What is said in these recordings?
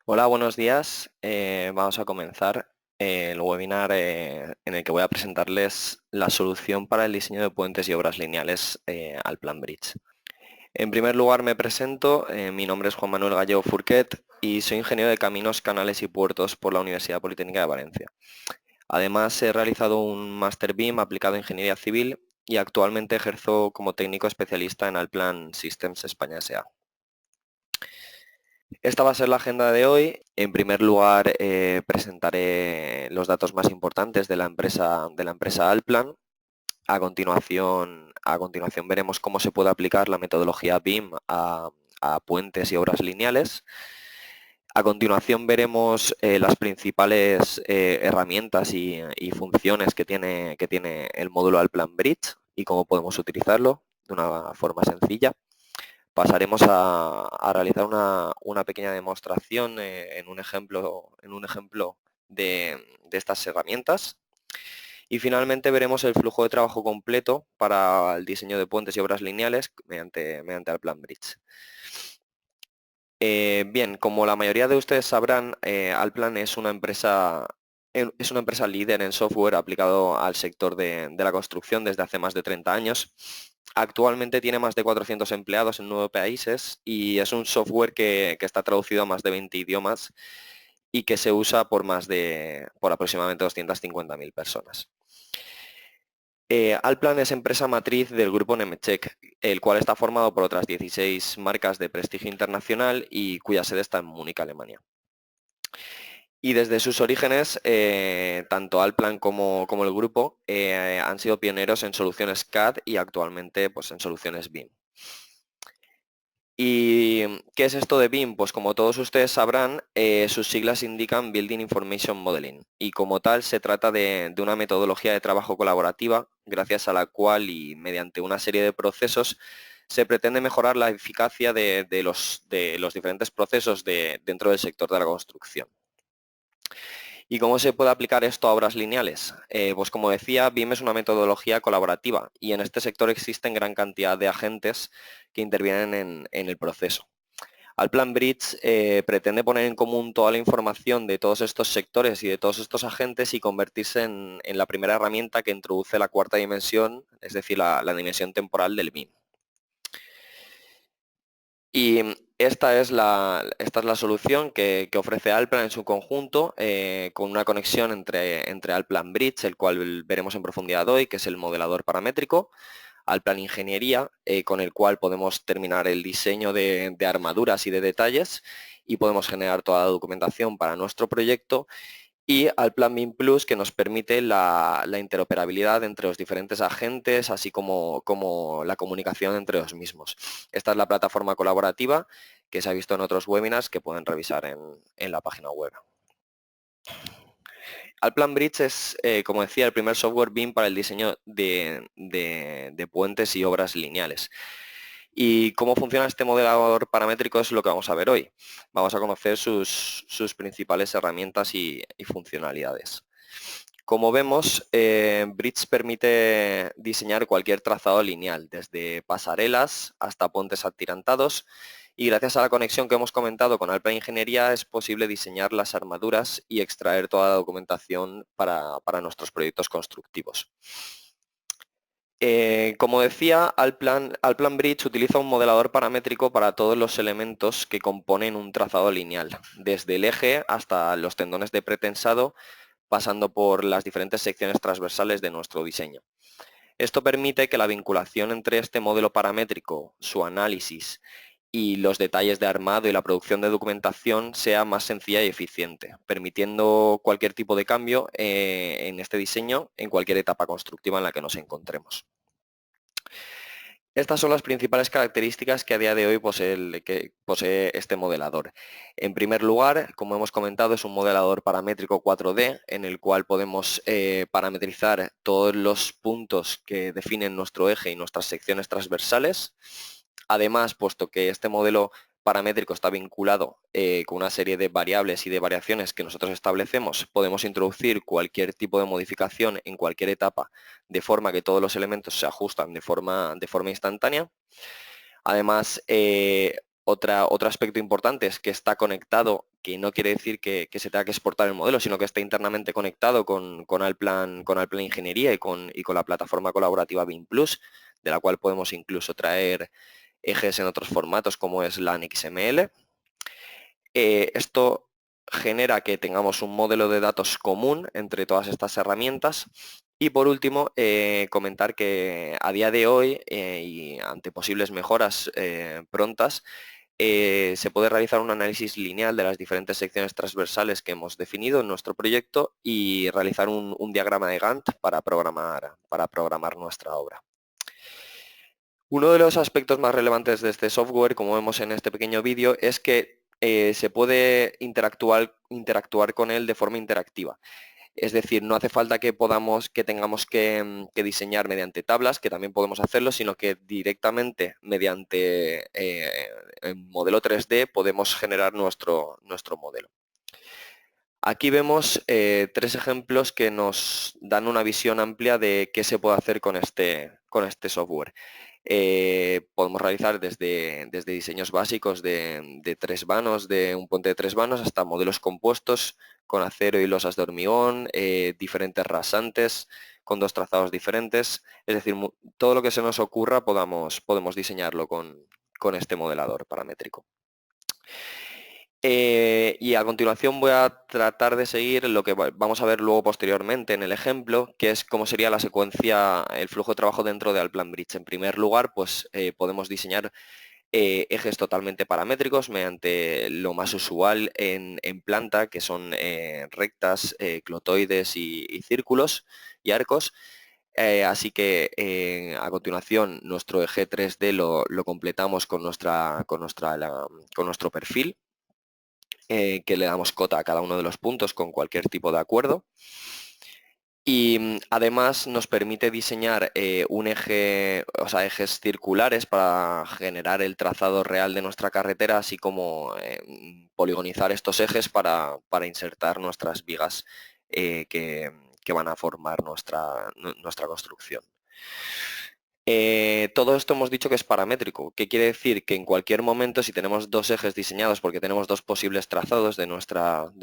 Hola, buenos días. Vamos a comenzar el webinar en el que voy a presentarles la solución para el diseño de puentes y obras lineales al Plan Bridge. En primer lugar me presento, mi nombre es Juan Manuel Gallego Furquet y soy ingeniero de caminos, canales y puertos por la Universidad Politécnica de Valencia. Además he realizado un Máster BIM aplicado a Ingeniería Civil y actualmente ejerzo como técnico especialista en Alplan Systems España S.A. Esta va a ser la agenda de hoy. En primer lugar, presentaré los datos más importantes de la empresa Alplan. A continuación veremos cómo se puede aplicar la metodología BIM a puentes y obras lineales. A continuación veremos las principales herramientas y funciones que tiene el módulo Alplan Bridge y cómo podemos utilizarlo de una forma sencilla. Pasaremos a realizar una pequeña demostración en un ejemplo de estas herramientas. Y finalmente veremos el flujo de trabajo completo para el diseño de puentes y obras lineales mediante Alplan Bridge. Bien, como la mayoría de ustedes sabrán, Alplan es una empresa líder en software aplicado al sector de la construcción desde hace más de 30 años. Actualmente tiene más de 400 empleados en 9 países y es un software que está traducido a más de 20 idiomas y que se usa por aproximadamente 250.000 personas. Alplan es empresa matriz del grupo Nemetschek, el cual está formado por otras 16 marcas de prestigio internacional y cuya sede está en Múnich, Alemania. Y desde sus orígenes, tanto Alplan como el grupo han sido pioneros en soluciones CAD y actualmente pues, en soluciones BIM. ¿Y qué es esto de BIM? Pues como todos ustedes sabrán, sus siglas indican Building Information Modeling y como tal se trata de una metodología de trabajo colaborativa gracias a la cual y mediante una serie de procesos se pretende mejorar la eficacia de los diferentes procesos dentro del sector de la construcción. ¿Y cómo se puede aplicar esto a obras lineales? Pues como decía, BIM es una metodología colaborativa y en este sector existen gran cantidad de agentes que intervienen en el proceso. Alplan Bridge pretende poner en común toda la información de todos estos sectores y de todos estos agentes y convertirse en la primera herramienta que introduce la cuarta dimensión, es decir, la dimensión temporal del BIM. Y esta es la solución que ofrece Alplan en su conjunto, con una conexión entre Alplan Bridge, el cual veremos en profundidad hoy, que es el modelador paramétrico, Alplan Ingeniería, con el cual podemos terminar el diseño de armaduras y de detalles y podemos generar toda la documentación para nuestro proyecto, y Alplan BIM Plus, que nos permite la interoperabilidad entre los diferentes agentes, así como la comunicación entre los mismos. Esta es la plataforma colaborativa que se ha visto en otros webinars que pueden revisar en la página web. Alplan Bridge es, como decía, el primer software BIM para el diseño de puentes y obras lineales. ¿Y cómo funciona este modelador paramétrico? Es lo que vamos a ver hoy. Vamos a conocer sus principales herramientas y funcionalidades. Como vemos, Bridge permite diseñar cualquier trazado lineal, desde pasarelas hasta puentes atirantados, y gracias a la conexión que hemos comentado con Alplan Ingeniería es posible diseñar las armaduras y extraer toda la documentación para nuestros proyectos constructivos. Como decía, Alplan Bridge utiliza un modelador paramétrico para todos los elementos que componen un trazado lineal, desde el eje hasta los tendones de pretensado, pasando por las diferentes secciones transversales de nuestro diseño. Esto permite que la vinculación entre este modelo paramétrico, su análisis y los detalles de armado y la producción de documentación sea más sencilla y eficiente, permitiendo cualquier tipo de cambio en este diseño en cualquier etapa constructiva en la que nos encontremos. Estas son las principales características que a día de hoy posee este modelador. En primer lugar, como hemos comentado, es un modelador paramétrico 4D en el cual podemos parametrizar todos los puntos que definen nuestro eje y nuestras secciones transversales. Además, puesto que este modelo paramétrico está vinculado con una serie de variables y de variaciones que nosotros establecemos, podemos introducir cualquier tipo de modificación en cualquier etapa de forma que todos los elementos se ajustan de forma instantánea. Además, Otro aspecto importante es que está conectado, que no quiere decir que se tenga que exportar el modelo, sino que está internamente conectado con Allplan Ingeniería y con la plataforma colaborativa BIM Plus, de la cual podemos incluso traer ejes en otros formatos como es LAN XML. Esto genera que tengamos un modelo de datos común entre todas estas herramientas. Y por último, comentar que a día de hoy y ante posibles mejoras prontas, se puede realizar un análisis lineal de las diferentes secciones transversales que hemos definido en nuestro proyecto y realizar un diagrama de Gantt para programar nuestra obra. Uno de los aspectos más relevantes de este software, como vemos en este pequeño vídeo, es que se puede interactuar con él de forma interactiva. Es decir, no hace falta que tengamos que diseñar mediante tablas, que también podemos hacerlo, sino que directamente mediante el modelo 3D podemos generar nuestro modelo. Aquí vemos 3 ejemplos que nos dan una visión amplia de qué se puede hacer con este software. Podemos realizar desde diseños básicos de 3 vanos, de un puente de 3 vanos, hasta modelos compuestos con acero y losas de hormigón, diferentes rasantes, con 2 trazados diferentes. Es decir, todo lo que se nos ocurra podemos diseñarlo con este modelador paramétrico. Y a continuación voy a tratar de seguir lo que vamos a ver luego posteriormente en el ejemplo, que es cómo sería la secuencia, el flujo de trabajo dentro de Allplan Bridge. En primer lugar, pues podemos diseñar ejes totalmente paramétricos mediante lo más usual en planta, que son rectas, clotoides y círculos y arcos. Así que a continuación nuestro eje 3D lo completamos con nuestro perfil. Que le damos cota a cada uno de los puntos con cualquier tipo de acuerdo. Y además nos permite diseñar ejes circulares para generar el trazado real de nuestra carretera, así como poligonizar estos ejes para insertar nuestras vigas que van a formar nuestra construcción. Todo esto hemos dicho que es paramétrico. ¿Qué quiere decir? Que en cualquier momento, si tenemos 2 ejes diseñados porque tenemos 2 posibles trazados de nuestro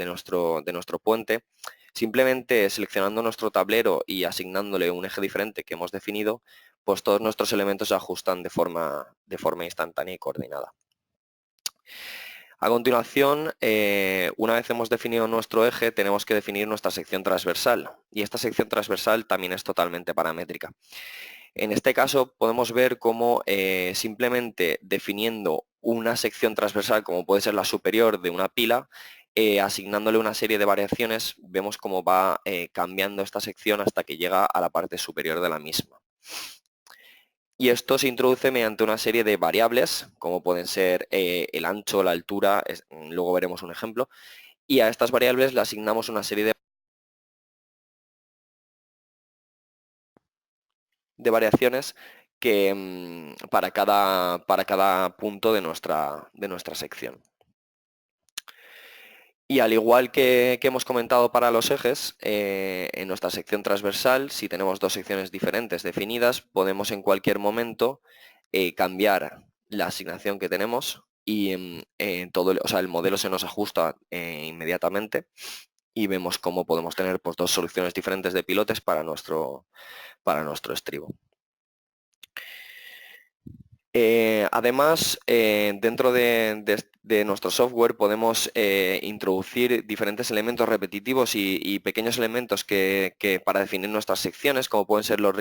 puente, simplemente seleccionando nuestro tablero y asignándole un eje diferente que hemos definido, pues todos nuestros elementos se ajustan de forma instantánea y coordinada. A continuación, una vez hemos definido nuestro eje, tenemos que definir nuestra sección transversal. Y esta sección transversal también es totalmente paramétrica. En este caso podemos ver cómo simplemente definiendo una sección transversal, como puede ser la superior de una pila, asignándole una serie de variaciones, vemos cómo va cambiando esta sección hasta que llega a la parte superior de la misma. Y esto se introduce mediante una serie de variables, como pueden ser el ancho, la altura, luego veremos un ejemplo, y a estas variables le asignamos una serie de variaciones que para cada punto de nuestra sección. Y al igual que hemos comentado para los ejes, en nuestra sección transversal, si tenemos 2 secciones diferentes definidas, podemos en cualquier momento cambiar la asignación que tenemos y el modelo se nos ajusta inmediatamente y vemos cómo podemos tener pues, 2 soluciones diferentes de pilotes para nuestro estribo. Además, dentro de nuestro software podemos introducir diferentes elementos repetitivos y pequeños elementos que para definir nuestras secciones, como pueden ser los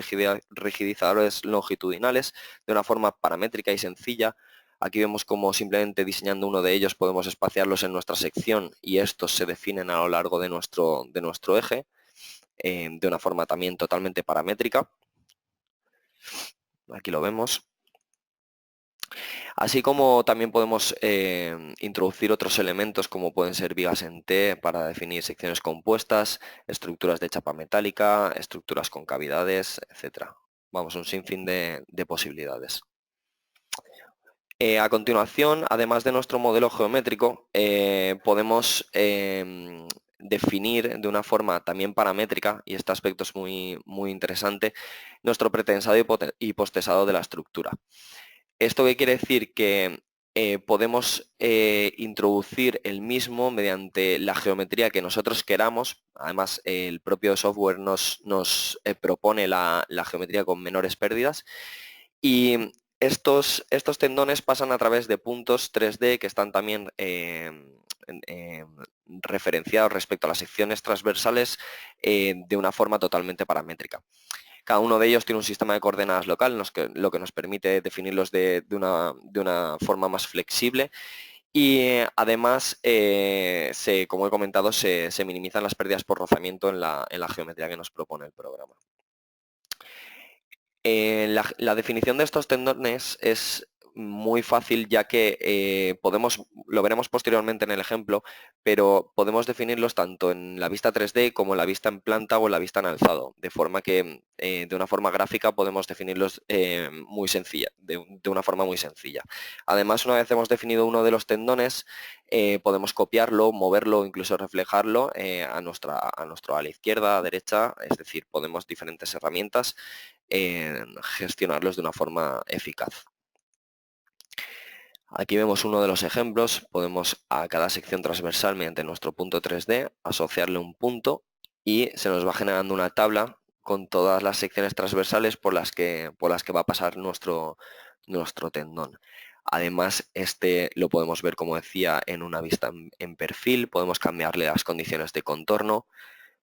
rigidizadores longitudinales, de una forma paramétrica y sencilla. Aquí vemos cómo simplemente diseñando uno de ellos podemos espaciarlos en nuestra sección y estos se definen a lo largo de nuestro eje de una forma también totalmente paramétrica. Aquí lo vemos. Así como también podemos introducir otros elementos como pueden ser vigas en T para definir secciones compuestas, estructuras de chapa metálica, estructuras con cavidades, etc. Vamos, un sinfín de posibilidades. A continuación, además de nuestro modelo geométrico, podemos definir de una forma también paramétrica, y este aspecto es muy interesante, nuestro pretensado y postesado de la estructura. ¿Esto qué quiere decir? Que podemos introducir el mismo mediante la geometría que nosotros queramos. Además, el propio software nos propone la geometría con menores pérdidas. Y estos tendones pasan a través de puntos 3D que están también referenciados respecto a las secciones transversales de una forma totalmente paramétrica. Cada uno de ellos tiene un sistema de coordenadas local, lo que nos permite definirlos de una forma más flexible y además, como he comentado, se minimizan las pérdidas por rozamiento en la geometría que nos propone el programa. La definición de estos tendones es muy fácil ya que lo veremos posteriormente en el ejemplo, pero podemos definirlos tanto en la vista 3D como en la vista en planta o en la vista en alzado, de forma que de una forma gráfica podemos definirlos muy sencilla, de una forma muy sencilla. Además, una vez hemos definido uno de los tendones, podemos copiarlo, moverlo, incluso reflejarlo a la izquierda, a la derecha, es decir, podemos diferentes herramientas gestionarlos de una forma eficaz. Aquí vemos uno de los ejemplos. Podemos a cada sección transversal mediante nuestro punto 3D asociarle un punto y se nos va generando una tabla con todas las secciones transversales por las que va a pasar nuestro tendón. Además, este lo podemos ver, como decía, en una vista en perfil. Podemos cambiarle las condiciones de contorno.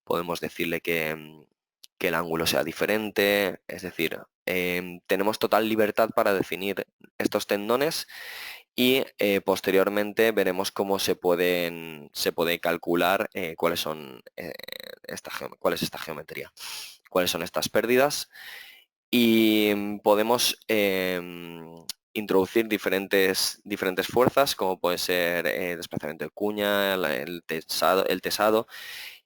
Podemos decirle que el ángulo sea diferente, es decir, tenemos total libertad para definir estos tendones y posteriormente veremos cómo se puede calcular cuál es esta geometría, cuáles son estas pérdidas y podemos introducir diferentes fuerzas, como puede ser desplazamiento de cuña, el tesado,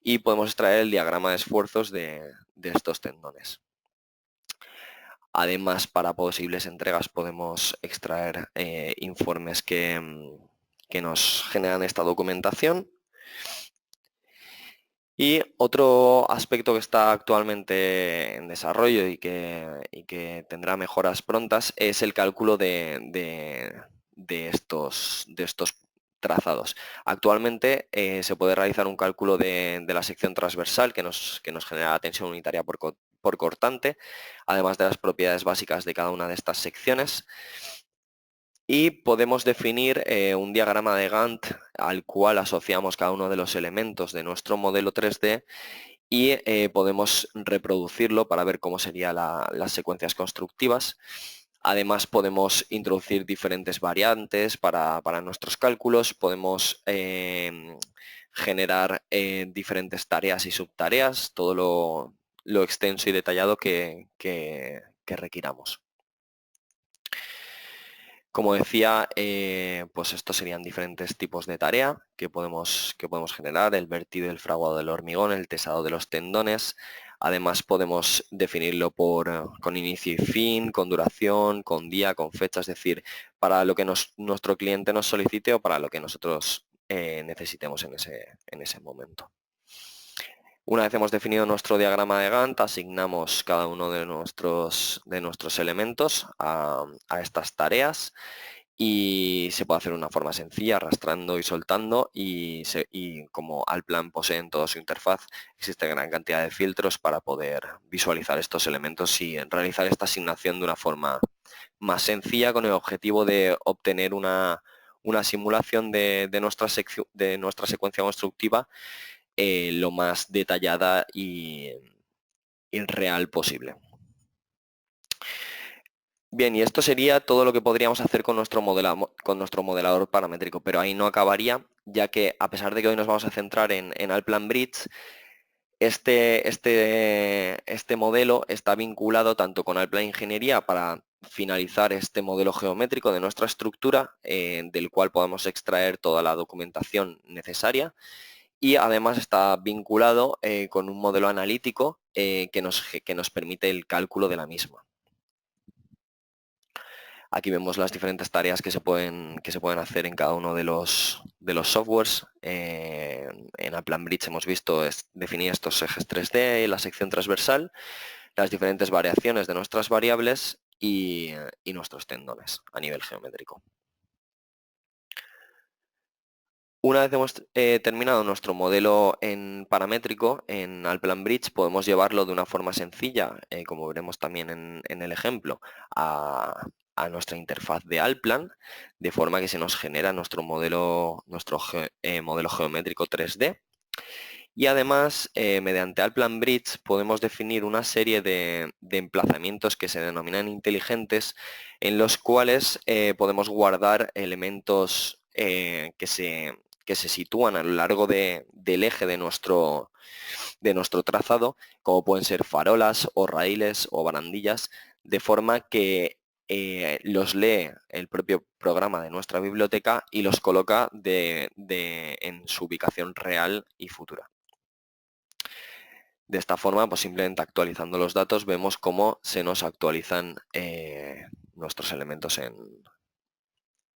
y podemos extraer el diagrama de esfuerzos de estos tendones. Además, para posibles entregas podemos extraer informes que nos generan esta documentación. Y otro aspecto que está actualmente en desarrollo y que tendrá mejoras prontas es el cálculo de estos trazados. Actualmente se puede realizar un cálculo de la sección transversal que nos genera la tensión unitaria por cortante, además de las propiedades básicas de cada una de estas secciones. Y podemos definir un diagrama de Gantt al cual asociamos cada uno de los elementos de nuestro modelo 3D y podemos reproducirlo para ver cómo serían las secuencias constructivas. Además, podemos introducir diferentes variantes para nuestros cálculos, podemos generar diferentes tareas y subtareas, todo lo extenso y detallado que requiramos. Como decía, pues estos serían diferentes tipos de tarea que podemos generar: el vertido y el fraguado del hormigón, el tesado de los tendones. Además podemos definirlo con inicio y fin, con duración, con día, con fecha, es decir, para lo que nuestro cliente nos solicite o para lo que nosotros necesitemos en ese momento. Una vez hemos definido nuestro diagrama de Gantt, asignamos cada uno de nuestros elementos a estas tareas y se puede hacer de una forma sencilla, arrastrando y soltando, y como Allplan posee en toda su interfaz, existe gran cantidad de filtros para poder visualizar estos elementos y realizar esta asignación de una forma más sencilla, con el objetivo de obtener una simulación de nuestra secuencia constructiva lo más detallada y real posible. Bien, y esto sería todo lo que podríamos hacer con nuestro modelador paramétrico, pero ahí no acabaría, ya que a pesar de que hoy nos vamos a centrar en Allplan Bridge, este modelo está vinculado tanto con Allplan Ingeniería para finalizar este modelo geométrico de nuestra estructura, del cual podamos extraer toda la documentación necesaria, y además está vinculado con un modelo analítico que nos permite el cálculo de la misma. Aquí vemos las diferentes tareas que se pueden hacer en cada uno de los softwares. En Allplan Bridge hemos visto definir estos ejes 3D, la sección transversal, las diferentes variaciones de nuestras variables y nuestros tendones a nivel geométrico. Una vez hemos terminado nuestro modelo en paramétrico, en Alplan Bridge podemos llevarlo de una forma sencilla, como veremos también en el ejemplo, a nuestra interfaz de Alplan, de forma que se nos genera nuestro modelo, modelo geométrico 3D. Y además, mediante Alplan Bridge podemos definir una serie de emplazamientos que se denominan inteligentes, en los cuales podemos guardar elementos que se sitúan a lo largo del eje de nuestro trazado, como pueden ser farolas o raíles o barandillas, de forma que los lee el propio programa de nuestra biblioteca y los coloca en su ubicación real y futura. De esta forma, pues simplemente actualizando los datos, vemos cómo se nos actualizan nuestros elementos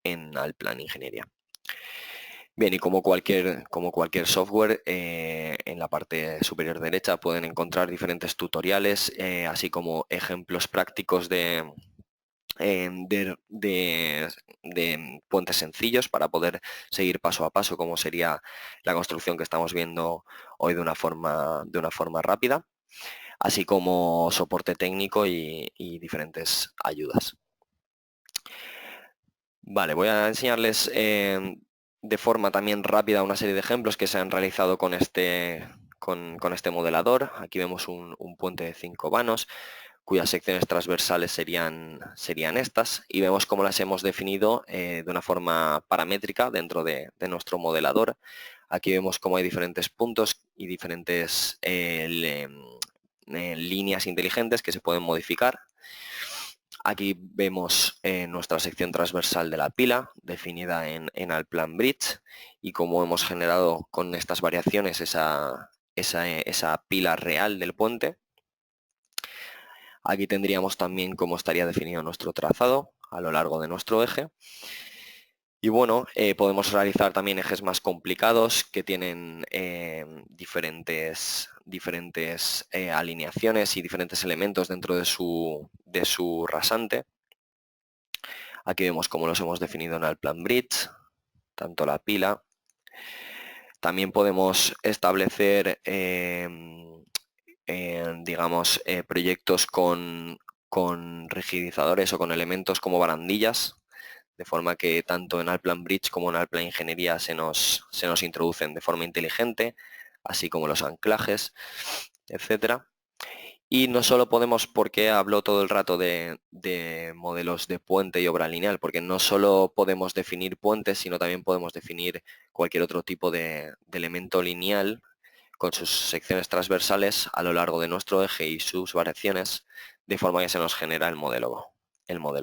en Alplan Ingeniería. Bien, y como cualquier software, en la parte superior derecha pueden encontrar diferentes tutoriales, así como ejemplos prácticos de puentes sencillos para poder seguir paso a paso cómo sería la construcción que estamos viendo hoy de una forma rápida, así como soporte técnico y diferentes ayudas. Vale, voy a enseñarles de forma también rápida una serie de ejemplos que se han realizado con este modelador. Aquí vemos un puente de 5 vanos, cuyas secciones transversales serían estas, y vemos cómo las hemos definido de una forma paramétrica dentro de nuestro modelador. Aquí vemos cómo hay diferentes puntos y diferentes líneas inteligentes que se pueden modificar. Aquí vemos nuestra sección transversal de la pila, definida en Alplan Bridge, y cómo hemos generado con estas variaciones esa pila real del puente. Aquí tendríamos también cómo estaría definido nuestro trazado a lo largo de nuestro eje. Y bueno, podemos realizar también ejes más complicados que tienen diferentes alineaciones y diferentes elementos dentro de su rasante. Aquí vemos cómo los hemos definido en Alplan Bridge, tanto la pila. También podemos establecer digamos, proyectos con rigidizadores o con elementos como barandillas, de forma que tanto en Alplan Bridge como en Alplan Ingeniería se nos introducen de forma inteligente, así como los anclajes, etcétera. Y no solo podemos, porque hablo todo el rato de modelos de puente y obra lineal, porque no solo podemos definir puentes, sino también podemos definir cualquier otro tipo de elemento lineal con sus secciones transversales a lo largo de nuestro eje y sus variaciones, de forma que se nos genera el modelo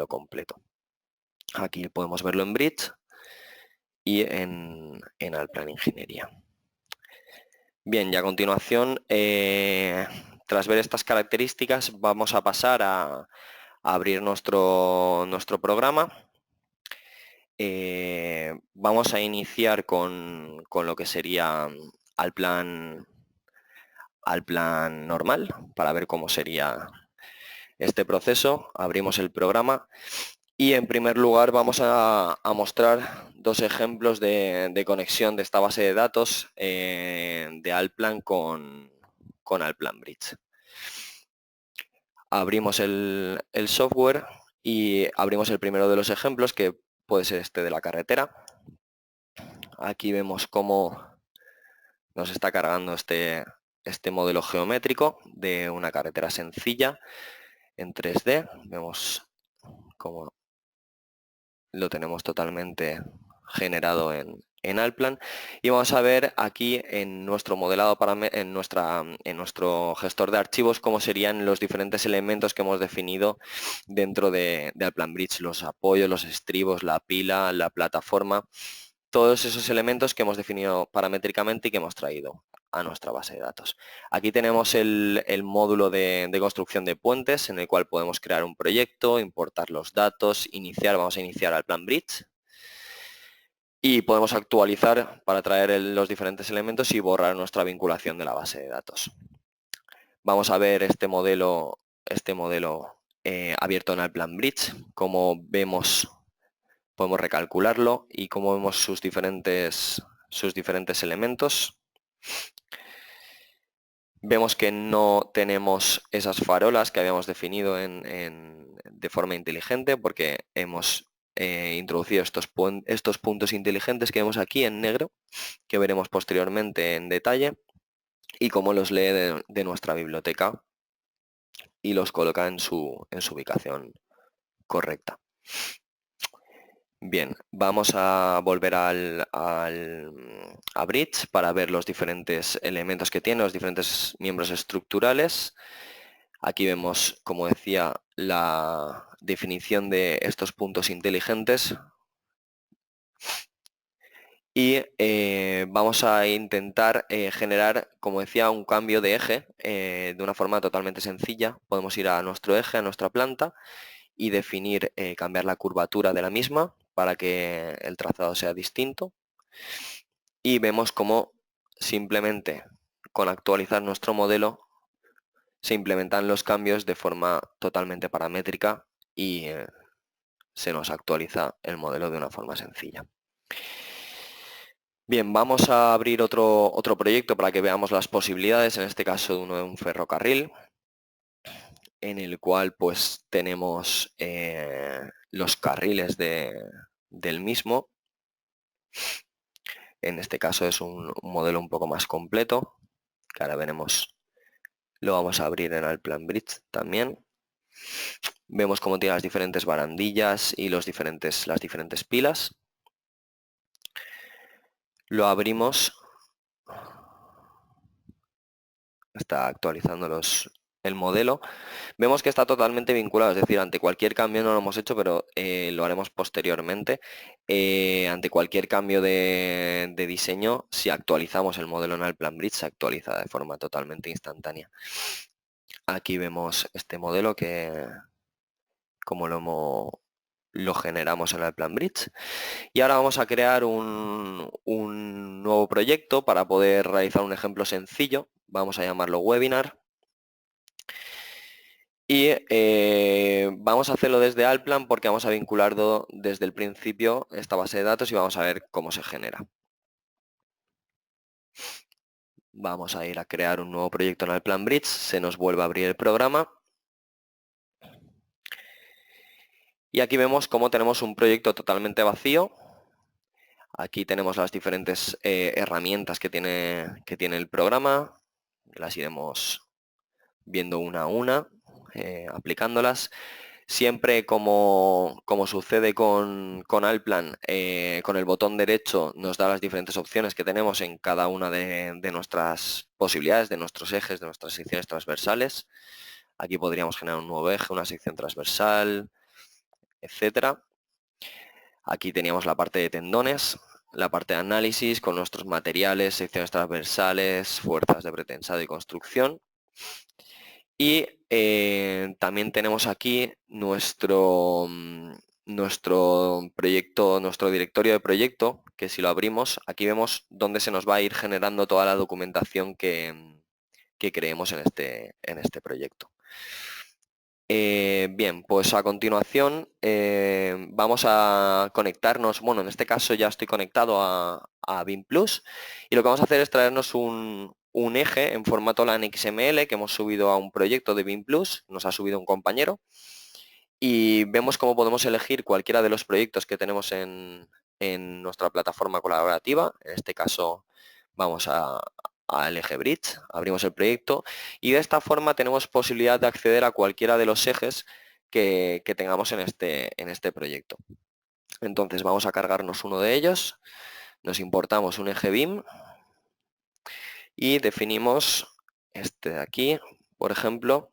completo. Aquí podemos verlo en Bridge y en Alplan Ingeniería. Bien, y a continuación, tras ver estas características, vamos a pasar a abrir nuestro programa. Vamos a iniciar con lo que sería Alplan normal, para ver cómo sería este proceso. Abrimos el programa y en primer lugar vamos a mostrar dos ejemplos de conexión de esta base de datos de Alplan con Alplan Bridge. Abrimos el software y abrimos el primero de los ejemplos, que puede ser este de la carretera. Aquí vemos cómo nos está cargando este modelo geométrico de una carretera sencilla en 3D. Vemos cómo lo tenemos totalmente generado en Alplan, y vamos a ver aquí en nuestro modelado en nuestro gestor de archivos cómo serían los diferentes elementos que hemos definido dentro de Alplan Bridge: los apoyos, los estribos, la pila, la plataforma, todos esos elementos que hemos definido paramétricamente y que hemos traído a nuestra base de datos. Aquí tenemos el módulo de construcción de puentes, en el cual podemos crear un proyecto, importar los datos, vamos a iniciar Alplan Bridge, y podemos actualizar para traer los diferentes elementos y borrar nuestra vinculación de la base de datos. Vamos a ver este modelo abierto en Alplan Bridge. Como vemos, podemos recalcularlo y como vemos sus diferentes sus diferentes elementos. Vemos que no tenemos esas farolas que habíamos definido de forma inteligente porque hemos introducido estos puntos inteligentes que vemos aquí en negro, que veremos posteriormente en detalle, y cómo los lee de nuestra biblioteca y los coloca en su ubicación correcta. Bien, vamos a volver a Bridge para ver los diferentes elementos que tiene, los diferentes miembros estructurales. Aquí vemos, como decía, la definición de estos puntos inteligentes. Y vamos a intentar generar, como decía, un cambio de eje de una forma totalmente sencilla. Podemos ir a nuestro eje, a nuestra planta, y definir, cambiar la curvatura de la misma para que el trazado sea distinto. Y vemos cómo simplemente con actualizar nuestro modelo se implementan los cambios de forma totalmente paramétrica y se nos actualiza el modelo de una forma sencilla. Bien, vamos a abrir otro proyecto para que veamos las posibilidades, en este caso uno de un ferrocarril, en el cual pues tenemos los carriles del mismo. En este caso es un modelo un poco más completo, que ahora veremos, lo vamos a abrir en Allplan Bridge también. Vemos cómo tiene las diferentes barandillas y las diferentes pilas. Lo abrimos. Está actualizando el modelo. Vemos que está totalmente vinculado, es decir, ante cualquier cambio no lo hemos hecho, pero lo haremos posteriormente. Ante cualquier cambio de diseño, si actualizamos el modelo en Allplan Bridge, se actualiza de forma totalmente instantánea. Aquí vemos este modelo que, como lo generamos en Allplan Bridge. Y ahora vamos a crear un nuevo proyecto para poder realizar un ejemplo sencillo. Vamos a llamarlo Webinar. Y vamos a hacerlo desde Allplan porque vamos a vincularlo desde el principio esta base de datos y vamos a ver cómo se genera. Vamos a ir a crear un nuevo proyecto en Allplan Bridge, se nos vuelve a abrir el programa. Y aquí vemos cómo tenemos un proyecto totalmente vacío. Aquí tenemos las diferentes herramientas que tiene el programa. Las iremos viendo una a una, aplicándolas. Siempre como sucede con Allplan, con el botón derecho nos da las diferentes opciones que tenemos en cada una de nuestras posibilidades, de nuestros ejes, de nuestras secciones transversales. Aquí podríamos generar un nuevo eje, una sección transversal, etcétera. Aquí teníamos la parte de tendones, la parte de análisis con nuestros materiales, secciones transversales, fuerzas de pretensado y construcción. Y también tenemos aquí nuestro proyecto, nuestro directorio de proyecto, que si lo abrimos, aquí vemos dónde se nos va a ir generando toda la documentación que creemos en este proyecto. Bien, pues a continuación vamos a conectarnos, bueno, en este caso ya estoy conectado a BIM Plus y lo que vamos a hacer es traernos un eje en formato LAN XML que hemos subido a un proyecto de BIM Plus, nos ha subido un compañero y vemos cómo podemos elegir cualquiera de los proyectos que tenemos en nuestra plataforma colaborativa, en este caso vamos al eje Bridge, abrimos el proyecto y de esta forma tenemos posibilidad de acceder a cualquiera de los ejes que tengamos en este proyecto. Entonces vamos a cargarnos uno de ellos, nos importamos un eje BIM y definimos este de aquí, por ejemplo,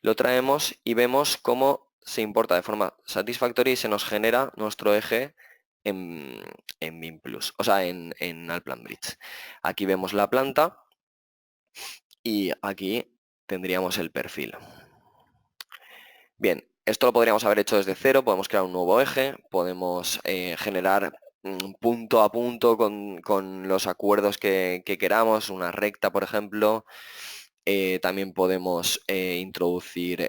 lo traemos y vemos cómo se importa de forma satisfactoria y se nos genera nuestro eje en BIM Plus, o sea, en Allplan Bridge. Aquí vemos la planta y aquí tendríamos el perfil. Bien, esto lo podríamos haber hecho desde cero, podemos crear un nuevo eje, podemos generar punto a punto con los acuerdos que queramos, una recta, por ejemplo, También podemos introducir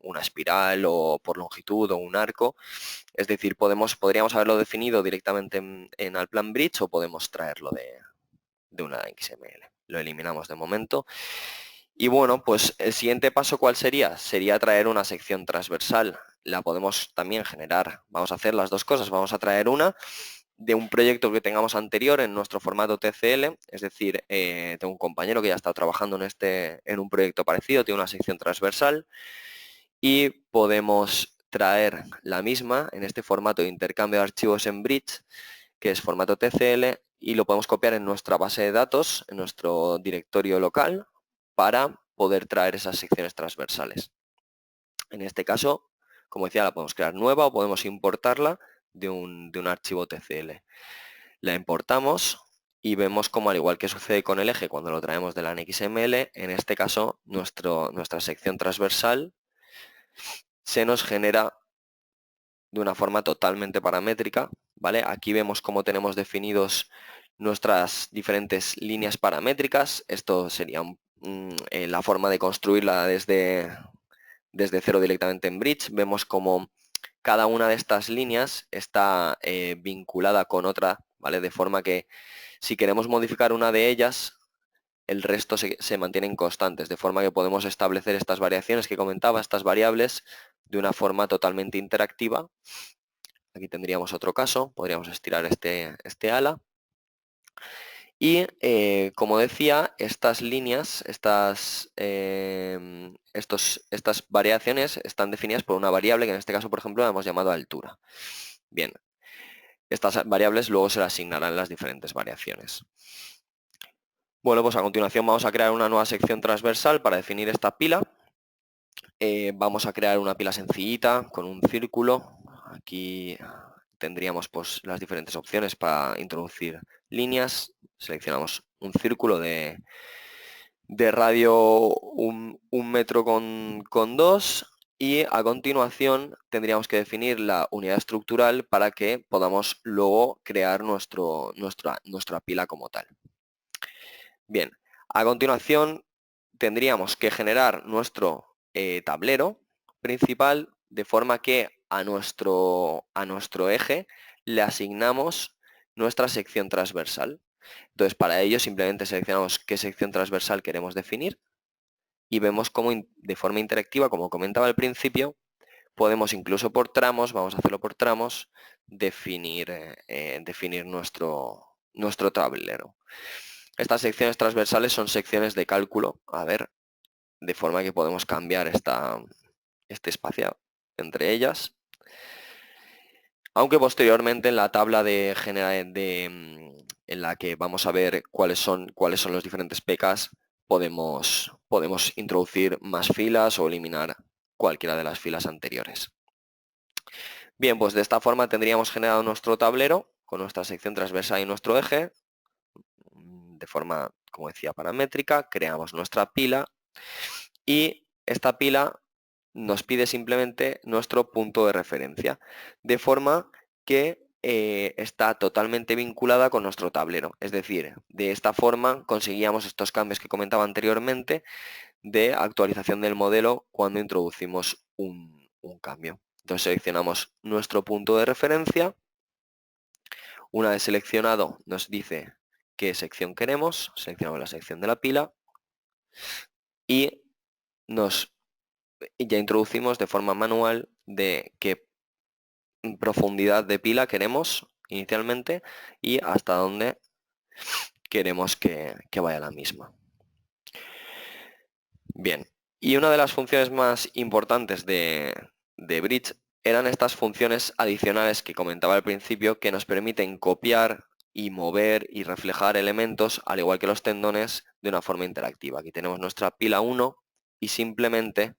una espiral o por longitud o un arco. Es decir, podríamos haberlo definido directamente en Allplan Bridge o podemos traerlo de una XML. Lo eliminamos de momento. Y bueno, pues el siguiente paso, ¿cuál sería? Sería traer una sección transversal. La podemos también generar. Vamos a hacer las dos cosas. Vamos a traer una de un proyecto que tengamos anterior en nuestro formato TCL, es decir, tengo un compañero que ya ha estado trabajando en un proyecto parecido, tiene una sección transversal y podemos traer la misma en este formato de intercambio de archivos en Bridge, que es formato TCL, y lo podemos copiar en nuestra base de datos, en nuestro directorio local, para poder traer esas secciones transversales. En este caso, como decía, la podemos crear nueva o podemos importarla de un archivo TCL. La importamos y vemos como, al igual que sucede con el eje cuando lo traemos de la NXML, en este caso nuestra sección transversal se nos genera de una forma totalmente paramétrica, ¿vale? Aquí vemos cómo tenemos definidos nuestras diferentes líneas paramétricas. Esto sería la forma de construirla desde cero directamente en Bridge. Vemos como cada una de estas líneas está vinculada con otra, ¿vale? De forma que si queremos modificar una de ellas, el resto se mantienen constantes, de forma que podemos establecer estas variaciones que comentaba, estas variables, de una forma totalmente interactiva. Aquí tendríamos otro caso, podríamos estirar este ala. Y como decía, estas líneas, estas variaciones están definidas por una variable que en este caso, por ejemplo, la hemos llamado altura. Bien, estas variables luego se le asignarán las diferentes variaciones. Bueno, pues a continuación vamos a crear una nueva sección transversal para definir esta pila. Vamos a crear una pila sencillita con un círculo. Aquí tendríamos pues las diferentes opciones para introducir líneas. Seleccionamos un círculo de radio 1 metro con 2 y a continuación tendríamos que definir la unidad estructural para que podamos luego crear nuestra pila como tal. Bien, a continuación tendríamos que generar nuestro tablero principal de forma que a nuestro eje le asignamos nuestra sección transversal. Entonces, para ello simplemente seleccionamos qué sección transversal queremos definir y vemos cómo de forma interactiva, como comentaba al principio, podemos incluso por tramos, vamos a hacerlo por tramos, definir nuestro tablero. Estas secciones transversales son secciones de cálculo, de forma que podemos cambiar este espacio entre ellas. Aunque posteriormente en la tabla en la que vamos a ver cuáles son los diferentes PKs, podemos introducir más filas o eliminar cualquiera de las filas anteriores. Bien, pues de esta forma tendríamos generado nuestro tablero con nuestra sección transversal y nuestro eje, de forma, como decía, paramétrica. Creamos nuestra pila y esta pila nos pide simplemente nuestro punto de referencia, de forma que está totalmente vinculada con nuestro tablero. Es decir, de esta forma conseguíamos estos cambios que comentaba anteriormente de actualización del modelo cuando introducimos un cambio. Entonces seleccionamos nuestro punto de referencia. Una vez seleccionado nos dice qué sección queremos, seleccionamos la sección de la pila y ya introducimos de forma manual de qué profundidad de pila queremos inicialmente y hasta dónde queremos que vaya la misma. Bien, y una de las funciones más importantes de Bridge eran estas funciones adicionales que comentaba al principio, que nos permiten copiar y mover y reflejar elementos, al igual que los tendones, de una forma interactiva. Aquí tenemos nuestra pila 1 y simplemente,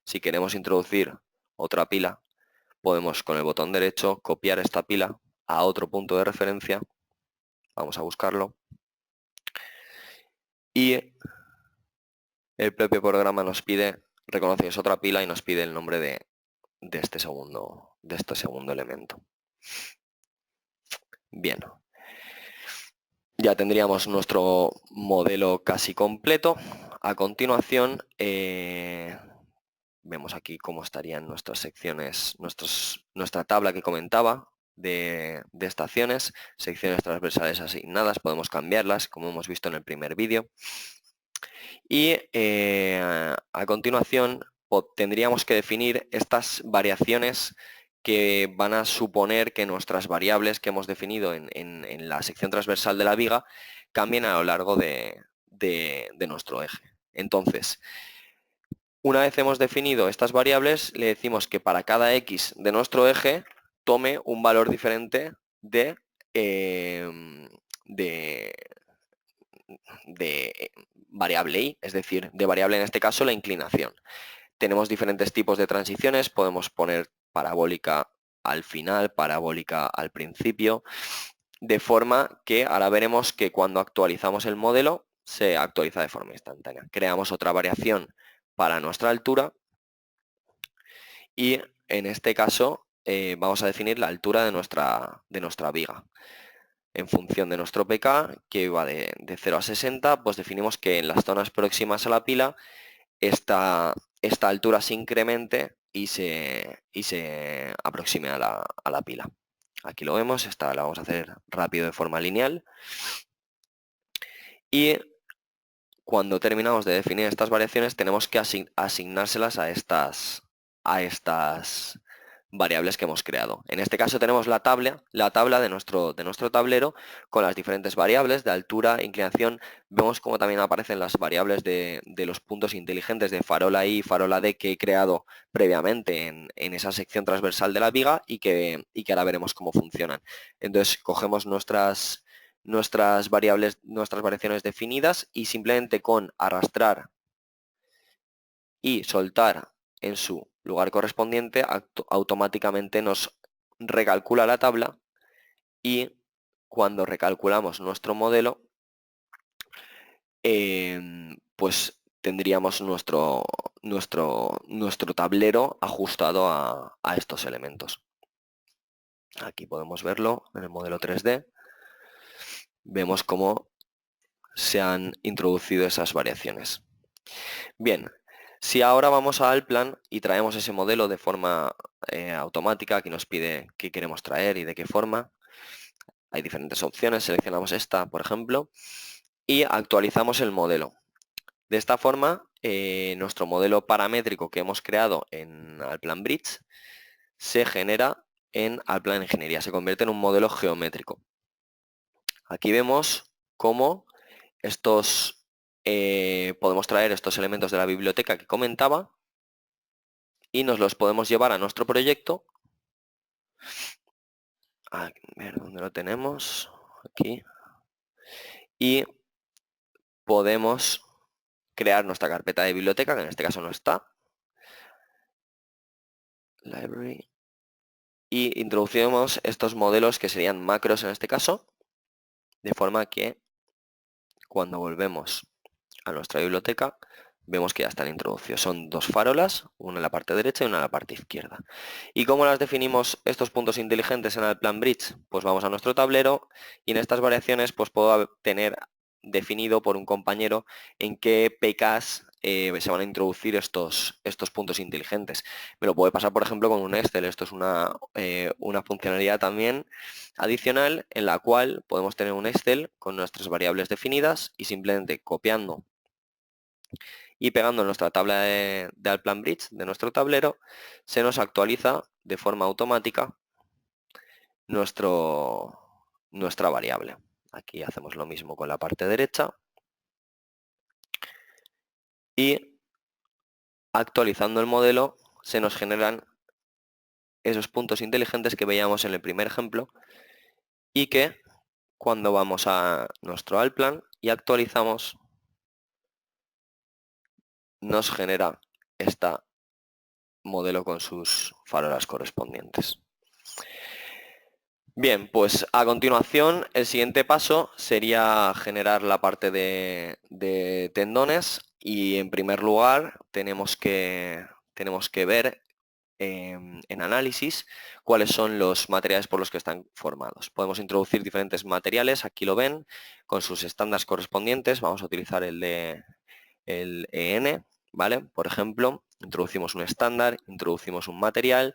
si queremos introducir otra pila, podemos con el botón derecho copiar esta pila a otro punto de referencia. Vamos a buscarlo. Y el propio programa nos pide, reconoce que es otra pila y nos pide el nombre de este segundo elemento. Bien. Ya tendríamos nuestro modelo casi completo. a continuación, vemos aquí cómo estarían nuestras secciones, nuestra tabla que comentaba de estaciones, secciones transversales asignadas, podemos cambiarlas, como hemos visto en el primer vídeo. Y a continuación tendríamos que definir estas variaciones que van a suponer que nuestras variables que hemos definido en la sección transversal de la viga cambien a lo largo de nuestro eje. Entonces, una vez hemos definido estas variables, le decimos que para cada x de nuestro eje tome un valor diferente de variable y, es decir, de variable en este caso la inclinación. Tenemos diferentes tipos de transiciones, podemos poner parabólica al final, parabólica al principio, de forma que ahora veremos que cuando actualizamos el modelo se actualiza de forma instantánea. Creamos otra variación para nuestra altura y en este caso vamos a definir la altura de nuestra viga. En función de nuestro pk, que va de 0 a 60, pues definimos que en las zonas próximas a la pila esta altura se incremente y se aproxime a la pila. Aquí lo vemos, esta la vamos a hacer rápido de forma lineal. Y cuando terminamos de definir estas variaciones tenemos que asignárselas a estas variables que hemos creado. En este caso tenemos la tabla de nuestro tablero con las diferentes variables de altura, inclinación. Vemos como también aparecen las variables de los puntos inteligentes de farola I y farola D que he creado previamente en esa sección transversal de la viga y que ahora veremos cómo funcionan. Entonces cogemos nuestras variaciones definidas y simplemente con arrastrar y soltar en su lugar correspondiente automáticamente nos recalcula la tabla y cuando recalculamos nuestro modelo pues tendríamos nuestro tablero ajustado a estos elementos. Aquí podemos verlo en el modelo 3D. Vemos cómo se han introducido esas variaciones. Bien, si ahora vamos a Allplan y traemos ese modelo de forma automática, aquí nos pide qué queremos traer y de qué forma, hay diferentes opciones, seleccionamos esta, por ejemplo, y actualizamos el modelo. De esta forma, nuestro modelo paramétrico que hemos creado en Allplan Bridge se genera en Allplan Ingeniería, se convierte en un modelo geométrico. Aquí vemos cómo podemos traer estos elementos de la biblioteca que comentaba y nos los podemos llevar a nuestro proyecto. A ver dónde lo tenemos. Aquí. Y podemos crear nuestra carpeta de biblioteca, que en este caso no está. Library. Y introducimos estos modelos que serían macros en este caso, de forma que cuando volvemos a nuestra biblioteca vemos que ya están introducidos. Son dos farolas, una en la parte derecha y una en la parte izquierda. ¿Y cómo las definimos estos puntos inteligentes en Allplan Bridge? Pues vamos a nuestro tablero y en estas variaciones pues puedo tener definido por un compañero en qué PKs se van a introducir estos puntos inteligentes. Me lo puede pasar, por ejemplo, con un Excel. Esto es una funcionalidad también adicional en la cual podemos tener un Excel con nuestras variables definidas y simplemente copiando y pegando en nuestra tabla de Allplan Bridge de nuestro tablero se nos actualiza de forma automática nuestra variable. Aquí hacemos lo mismo con la parte derecha y actualizando el modelo se nos generan esos puntos inteligentes que veíamos en el primer ejemplo y que cuando vamos a nuestro Allplan y actualizamos nos genera este modelo con sus farolas correspondientes. Bien, pues a continuación el siguiente paso sería generar la parte de tendones y en primer lugar tenemos que ver en análisis cuáles son los materiales por los que están formados. Podemos introducir diferentes materiales, aquí lo ven, con sus estándares correspondientes. Vamos a utilizar el el EN, ¿vale? Por ejemplo, introducimos un estándar, introducimos un material,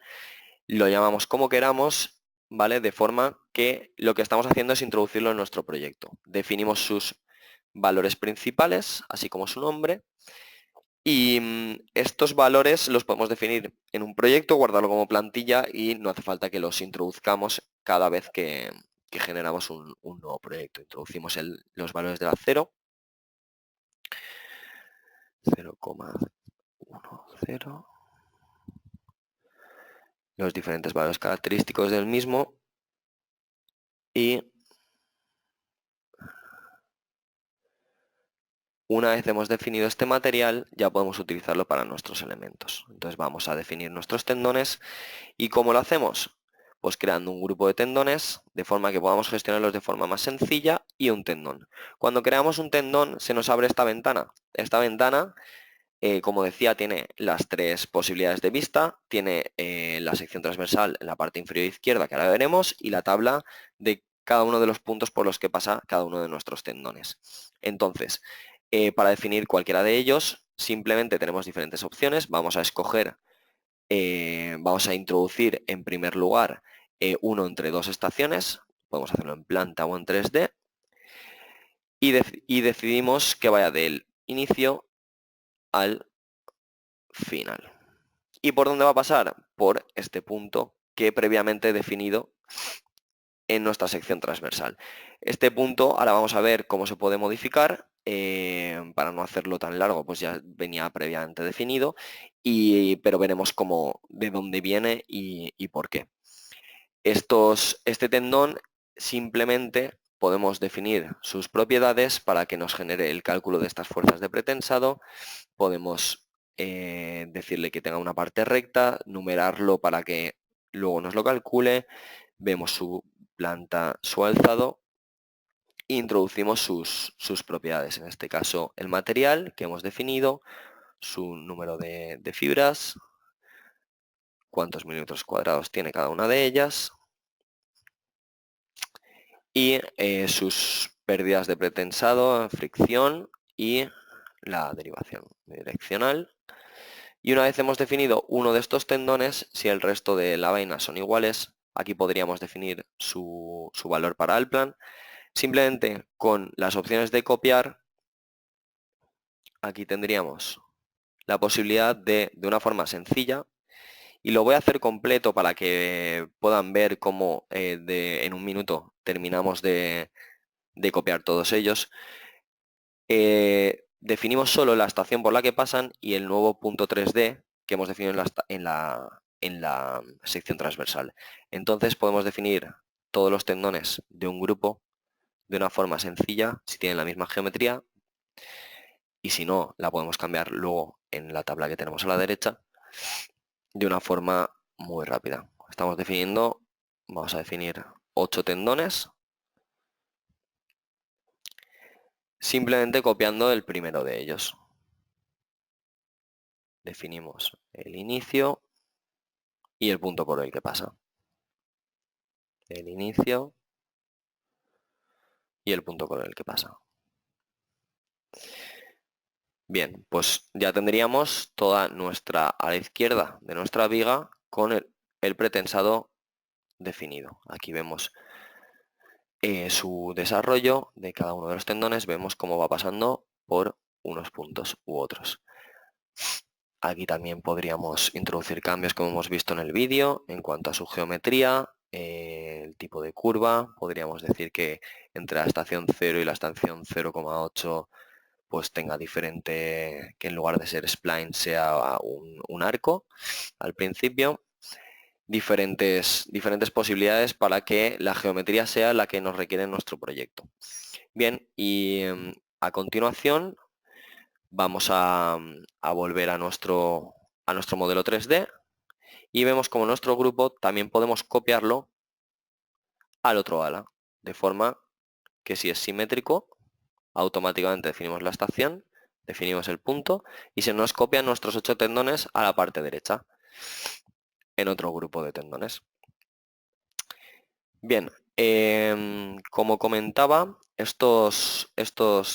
lo llamamos como queramos, ¿vale? De forma que lo que estamos haciendo es introducirlo en nuestro proyecto. Definimos sus valores principales, así como su nombre, y estos valores los podemos definir en un proyecto, guardarlo como plantilla y no hace falta que los introduzcamos cada vez que generamos un nuevo proyecto. Introducimos los valores de la 0, 0,10, los diferentes valores característicos del mismo y una vez hemos definido este material ya podemos utilizarlo para nuestros elementos. Entonces vamos a definir nuestros tendones y ¿cómo lo hacemos? Pues creando un grupo de tendones de forma que podamos gestionarlos de forma más sencilla y un tendón. Cuando creamos un tendón se nos abre esta ventana. Esta ventana, como decía, tiene las tres posibilidades de vista, tiene la sección transversal en la parte inferior izquierda que ahora veremos y la tabla de cada uno de los puntos por los que pasa cada uno de nuestros tendones. Entonces, para definir cualquiera de ellos, simplemente tenemos diferentes opciones. Vamos a escoger, vamos a introducir en primer lugar uno entre dos estaciones. Podemos hacerlo en planta o en 3D. Y decidimos que vaya del inicio al final. ¿Y por dónde va a pasar? Por este punto que previamente he definido en nuestra sección transversal. Este punto ahora vamos a ver cómo se puede modificar, para no hacerlo tan largo, pues ya venía previamente definido, pero veremos de dónde viene y por qué. Este tendón simplemente podemos definir sus propiedades para que nos genere el cálculo de estas fuerzas de pretensado. Podemos decirle que tenga una parte recta, numerarlo para que luego nos lo calcule. Vemos su planta, su alzado e introducimos sus propiedades. En este caso el material que hemos definido, su número de fibras, cuántos milímetros cuadrados tiene cada una de ellas y sus pérdidas de pretensado, fricción y la derivación direccional. Y una vez hemos definido uno de estos tendones, si el resto de la vaina son iguales, aquí podríamos definir su valor para el plan. Simplemente con las opciones de copiar, aquí tendríamos la posibilidad de una forma sencilla, y lo voy a hacer completo para que puedan ver cómo en un minuto terminamos de copiar todos ellos. Definimos solo la estación por la que pasan y el nuevo punto 3D que hemos definido en la sección transversal. Entonces podemos definir todos los tendones de un grupo de una forma sencilla, si tienen la misma geometría, y si no, la podemos cambiar luego en la tabla que tenemos a la derecha de una forma muy rápida. Estamos definiendo, vamos a definir 8 tendones, simplemente copiando el primero de ellos. Definimos el inicio y el punto por el que pasa. El inicio y el punto por el que pasa. Bien, pues ya tendríamos toda nuestra a la izquierda de nuestra viga con el pretensado definido. Aquí vemos su desarrollo de cada uno de los tendones, vemos cómo va pasando por unos puntos u otros. Aquí también podríamos introducir cambios como hemos visto en el vídeo en cuanto a su geometría, el tipo de curva. Podríamos decir que entre la estación 0 y la estación 0,8 pues tenga diferente, que en lugar de ser spline sea un arco al principio. Diferentes posibilidades para que la geometría sea la que nos requiere nuestro proyecto. Bien, y a continuación vamos a volver a nuestro modelo 3D y vemos como nuestro grupo también podemos copiarlo al otro ala, de forma que si es simétrico, automáticamente definimos la estación, definimos el punto y se nos copian nuestros 8 tendones a la parte derecha en otro grupo de tendones. Bien, como comentaba, estos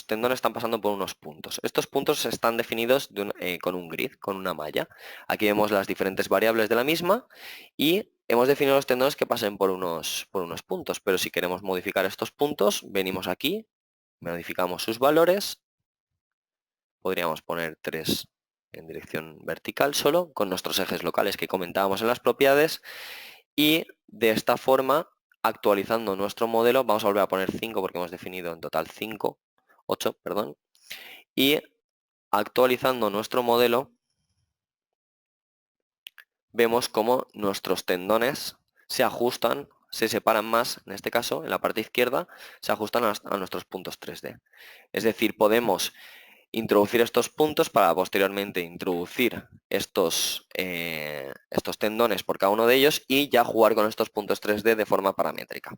tendones están pasando por unos puntos. Estos puntos están definidos con un grid, con una malla. Aquí vemos las diferentes variables de la misma y hemos definido los tendones que pasen por unos puntos. Pero si queremos modificar estos puntos, venimos aquí, modificamos sus valores. Podríamos poner 3 en dirección vertical solo, con nuestros ejes locales que comentábamos en las propiedades. Y de esta forma, actualizando nuestro modelo, vamos a volver a poner 5 porque hemos definido en total 8, perdón. Y actualizando nuestro modelo, vemos cómo nuestros tendones se ajustan, se separan más, en este caso, en la parte izquierda, se ajustan a nuestros puntos 3D. Es decir, podemos introducir estos puntos para posteriormente introducir estos tendones por cada uno de ellos y ya jugar con estos puntos 3D de forma paramétrica.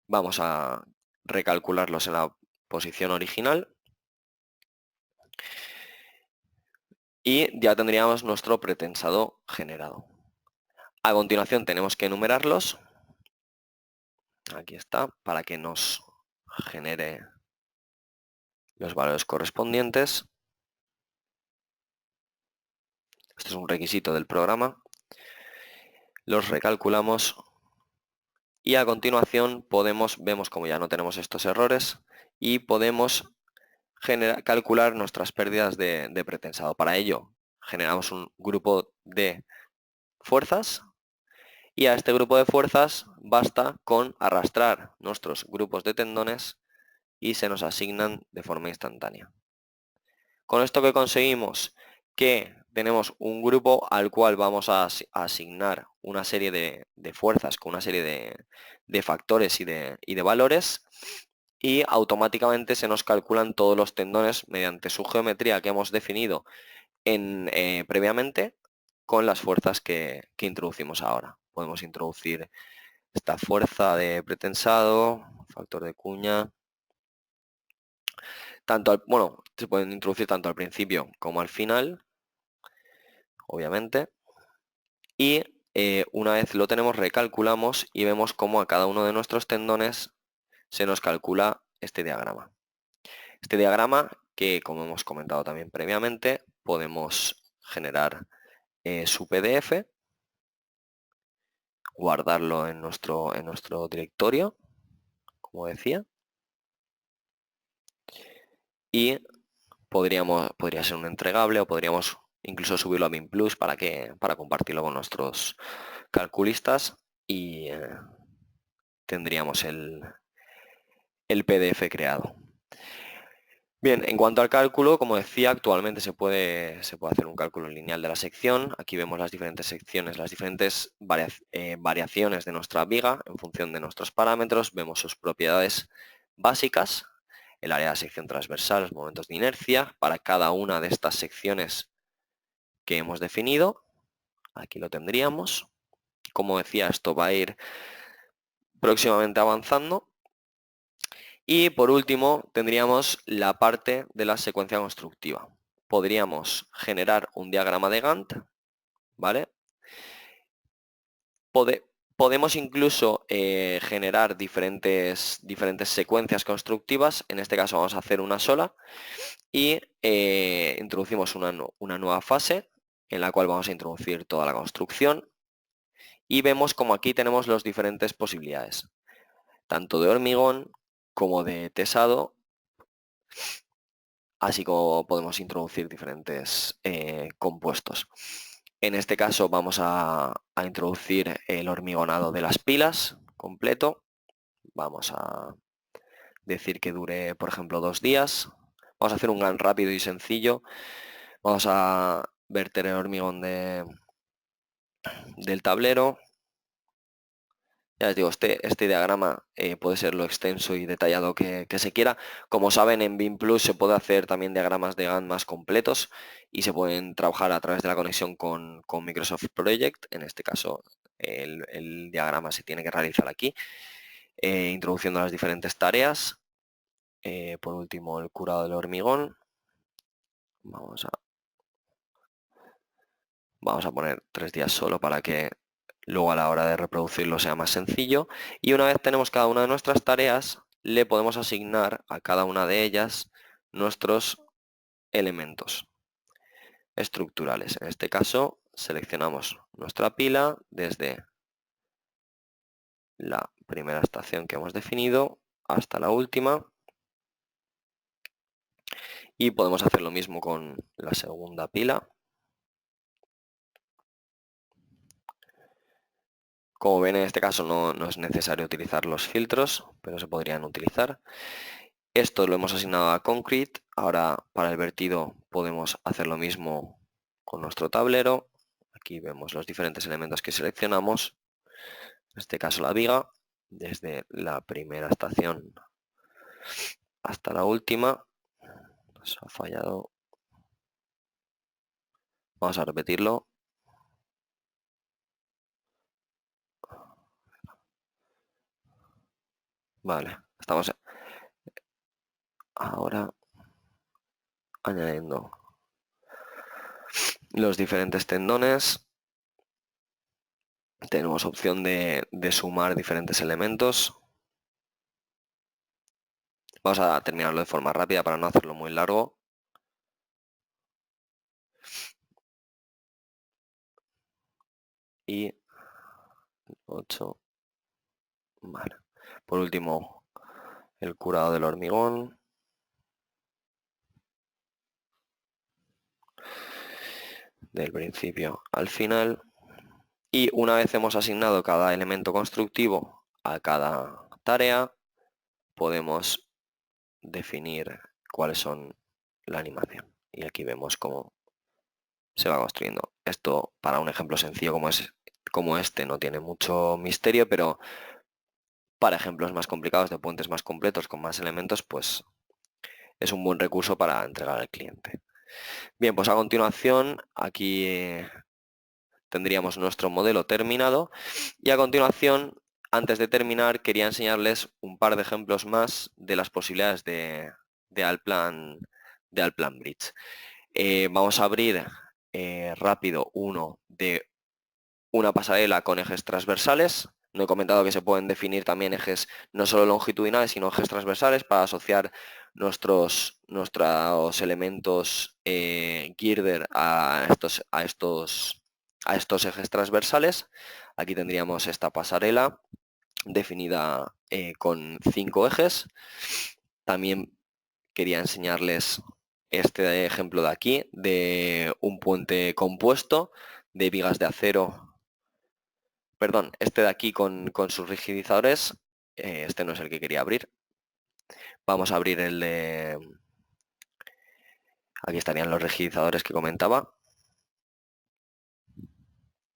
Vamos a recalcularlos en la posición original y ya tendríamos nuestro pretensado generado. A continuación tenemos que enumerarlos. Aquí está, para que nos genere los valores correspondientes. Este es un requisito del programa. Los recalculamos y a continuación vemos como ya no tenemos estos errores y podemos calcular nuestras pérdidas de pretensado. Para ello generamos un grupo de fuerzas y a este grupo de fuerzas basta con arrastrar nuestros grupos de tendones y se nos asignan de forma instantánea. Con esto que conseguimos que tenemos un grupo al cual vamos a asignar una serie de fuerzas con una serie de factores y de valores y automáticamente se nos calculan todos los tendones mediante su geometría que hemos definido previamente con las fuerzas que introducimos ahora. Podemos introducir esta fuerza de pretensado, factor de cuña, se pueden introducir tanto al principio como al final, obviamente, y una vez lo tenemos recalculamos y vemos cómo a cada uno de nuestros tendones se nos calcula este diagrama. Este diagrama que, como hemos comentado también previamente, podemos generar su PDF, guardarlo en nuestro directorio, como decía, y podría ser un entregable o podríamos incluso subirlo a BIM Plus para compartirlo con nuestros calculistas y tendríamos el PDF creado. Bien, en cuanto al cálculo, como decía, actualmente se puede hacer un cálculo lineal de la sección. Aquí vemos las diferentes secciones, las diferentes variaciones de nuestra viga en función de nuestros parámetros. Vemos sus propiedades básicas, el área de sección transversal, los momentos de inercia para cada una de estas secciones que hemos definido. Aquí lo tendríamos. Como decía, esto va a ir próximamente avanzando. Y por último tendríamos la parte de la secuencia constructiva. Podríamos generar un diagrama de Gantt, ¿vale? Podemos incluso generar diferentes secuencias constructivas. En este caso vamos a hacer una sola y introducimos una nueva fase en la cual vamos a introducir toda la construcción y vemos como aquí tenemos las diferentes posibilidades, tanto de hormigón como de tesado, así como podemos introducir diferentes compuestos. En este caso vamos a introducir el hormigonado de las pilas completo. Vamos a decir que dure, por ejemplo, 2 días. Vamos a hacer un GAN rápido y sencillo. Vamos a verter el hormigón del tablero. Ya les digo, este diagrama puede ser lo extenso y detallado que se quiera. Como saben, en BIM Plus se puede hacer también diagramas de Gantt más completos y se pueden trabajar a través de la conexión con Microsoft Project. En este caso, el diagrama se tiene que realizar aquí, introduciendo las diferentes tareas. Por último, el curado del hormigón. Vamos a poner 3 días solo para que luego a la hora de reproducirlo sea más sencillo. Y una vez tenemos cada una de nuestras tareas, le podemos asignar a cada una de ellas nuestros elementos estructurales. En este caso, seleccionamos nuestra pila desde la primera estación que hemos definido hasta la última, y podemos hacer lo mismo con la segunda pila. Como ven, en este caso no es necesario utilizar los filtros, pero se podrían utilizar. Esto lo hemos asignado a Concrete. Ahora, para el vertido podemos hacer lo mismo con nuestro tablero. Aquí vemos los diferentes elementos que seleccionamos. En este caso la viga, desde la primera estación hasta la última. Nos ha fallado. Vamos a repetirlo. Vale, estamos ahora añadiendo los diferentes tendones. Tenemos opción de sumar diferentes elementos. Vamos a terminarlo de forma rápida para no hacerlo muy largo. Y 8. Vale. Por último, el curado del hormigón. Del principio al final. Y una vez hemos asignado cada elemento constructivo a cada tarea, podemos definir cuáles son la animación. Y aquí vemos cómo se va construyendo. Esto, para un ejemplo sencillo como este, no tiene mucho misterio, pero para ejemplos más complicados, de puentes más completos, con más elementos, pues es un buen recurso para entregar al cliente. Bien, pues a continuación aquí tendríamos nuestro modelo terminado, y a continuación, antes de terminar, quería enseñarles un par de ejemplos más de las posibilidades de Allplan Bridge. Vamos a abrir rápido uno de una pasarela con ejes transversales. No he comentado que se pueden definir también ejes no solo longitudinales, sino ejes transversales para asociar nuestros elementos girder a estos ejes transversales. Aquí tendríamos esta pasarela definida con 5 ejes. También quería enseñarles este ejemplo de aquí, de un puente compuesto de vigas de acero. Perdón, este de aquí con sus rigidizadores. Este no es el que quería abrir. Vamos a abrir el de... Aquí estarían los rigidizadores que comentaba.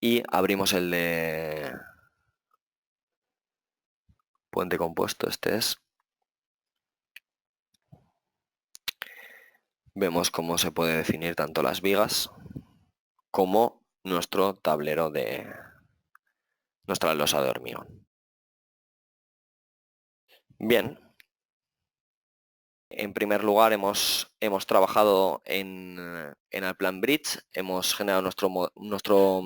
Y abrimos el de puente compuesto, este es. Vemos cómo se puede definir tanto las vigas como nuestro tablero de nuestra losa de hormigón. Bien. En primer lugar, hemos trabajado en Allplan Bridge, hemos generado nuestro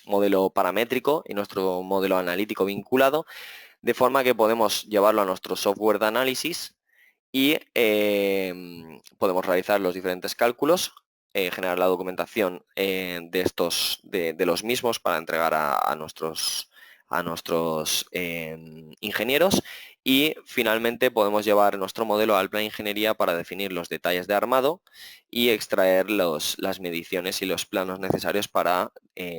modelo paramétrico y nuestro modelo analítico vinculado, de forma que podemos llevarlo a nuestro software de análisis y podemos realizar los diferentes cálculos, generar la documentación de los mismos para entregar a nuestros ingenieros, y finalmente podemos llevar nuestro modelo al plan de ingeniería para definir los detalles de armado y extraer las mediciones y los planos necesarios para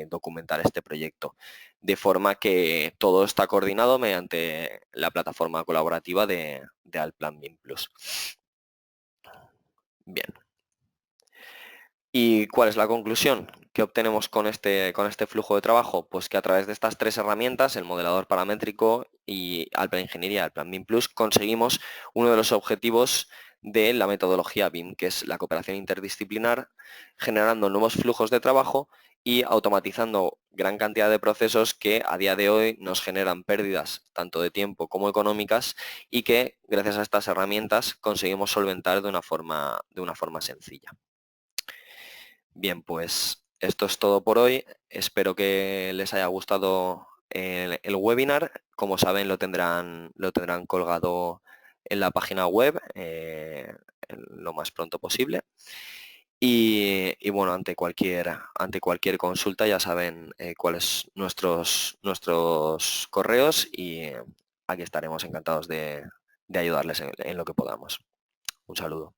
documentar este proyecto, de forma que todo está coordinado mediante la plataforma colaborativa de Allplan BIM Plus. Bien. ¿Y cuál es la conclusión? ¿Qué obtenemos con este flujo de trabajo? Pues que a través de estas 3 herramientas, el modelador paramétrico y Allplan Ingeniería, Allplan BIM Plus, conseguimos uno de los objetivos de la metodología BIM, que es la cooperación interdisciplinar, generando nuevos flujos de trabajo y automatizando gran cantidad de procesos que a día de hoy nos generan pérdidas tanto de tiempo como económicas, y que gracias a estas herramientas conseguimos solventar de una forma sencilla. Bien, pues esto es todo por hoy. Espero que les haya gustado el webinar. Como saben, lo tendrán colgado en la página web lo más pronto posible. Y bueno, ante cualquier consulta ya saben cuáles nuestros correos y aquí estaremos encantados de ayudarles en lo que podamos. Un saludo.